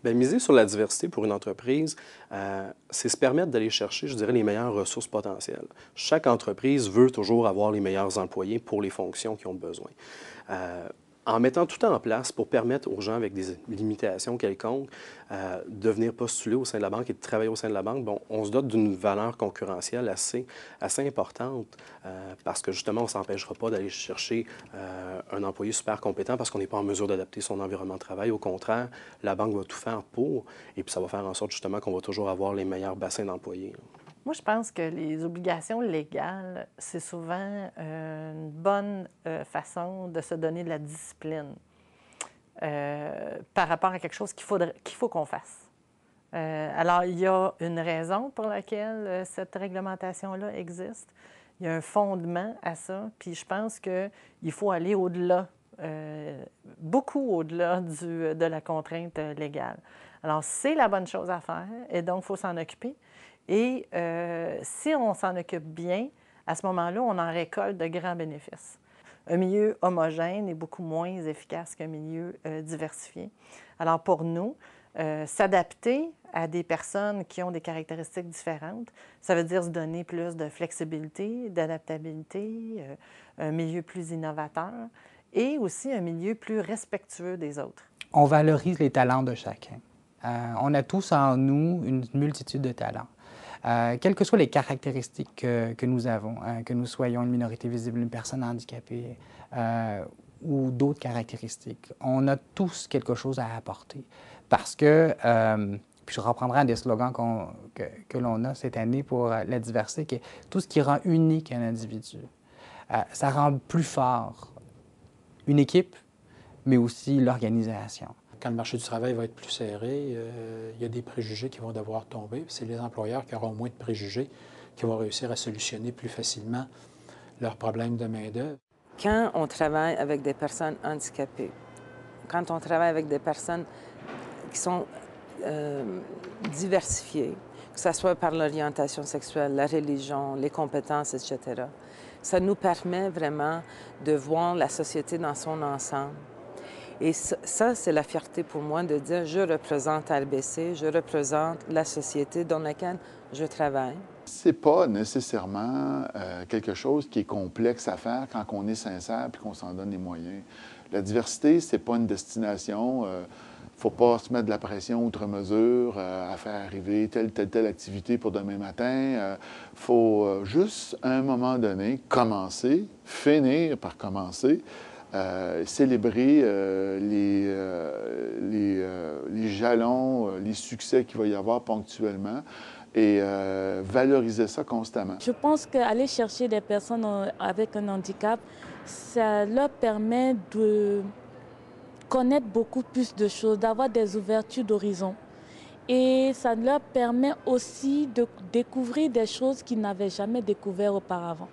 Bien, miser sur la diversité pour une entreprise, c'est se permettre d'aller chercher, je dirais, les meilleures ressources potentielles. Chaque entreprise veut toujours avoir les meilleurs employés pour les fonctions qu'ils ont besoin. En mettant tout en place pour permettre aux gens avec des limitations quelconques de venir postuler au sein de la banque et de travailler au sein de la banque, bon, on se dote d'une valeur concurrentielle assez importante parce que justement, on ne s'empêchera pas d'aller chercher un employé super compétent parce qu'on n'est pas en mesure d'adapter son environnement de travail. Au contraire, la banque va tout faire pour et puis ça va faire en sorte justement qu'on va toujours avoir les meilleurs bassins d'employés. Moi, je pense que les obligations légales, c'est souvent une bonne façon de se donner de la discipline par rapport à quelque chose qu'il faut qu'on fasse. Alors, il y a une raison pour laquelle cette réglementation-là existe. Il y a un fondement à ça, puis je pense qu'il faut aller au-delà, beaucoup au-delà de la contrainte légale. Alors, c'est la bonne chose à faire, et donc il faut s'en occuper. Et si on s'en occupe bien, à ce moment-là, on en récolte de grands bénéfices. Un milieu homogène est beaucoup moins efficace qu'un milieu diversifié. Alors pour nous, s'adapter à des personnes qui ont des caractéristiques différentes, ça veut dire se donner plus de flexibilité, d'adaptabilité, un milieu plus innovateur et aussi un milieu plus respectueux des autres. On valorise les talents de chacun. On a tous en nous une multitude de talents. Quelles que soient les caractéristiques que nous avons, que nous soyons une minorité visible, une personne handicapée ou d'autres caractéristiques, on a tous quelque chose à apporter. Parce que, puis je reprendrai un des slogans que l'on a cette année pour la diversité, qui est tout ce qui rend unique un individu. Ça rend plus fort une équipe, mais aussi l'organisation. Quand le marché du travail va être plus serré, il y a des préjugés qui vont devoir tomber. C'est les employeurs qui auront moins de préjugés qui vont réussir à solutionner plus facilement leurs problèmes de main-d'œuvre. Quand on travaille avec des personnes handicapées, quand on travaille avec des personnes qui sont diversifiées, que ce soit par l'orientation sexuelle, la religion, les compétences, etc., ça nous permet vraiment de voir la société dans son ensemble. Et ça, c'est la fierté pour moi de dire je représente RBC, je représente la société dans laquelle je travaille. C'est pas nécessairement quelque chose qui est complexe à faire quand on est sincère et qu'on s'en donne les moyens. La diversité, c'est pas une destination. Faut pas se mettre de la pression outre mesure à faire arriver telle activité pour demain matin. Faut juste, à un moment donné, commencer, finir par commencer. Célébrer les jalons, les succès qu'il va y avoir ponctuellement et valoriser ça constamment. Je pense qu'aller chercher des personnes avec un handicap, ça leur permet de connaître beaucoup plus de choses, d'avoir des ouvertures d'horizon. Et ça leur permet aussi de découvrir des choses qu'ils n'avaient jamais découvertes auparavant.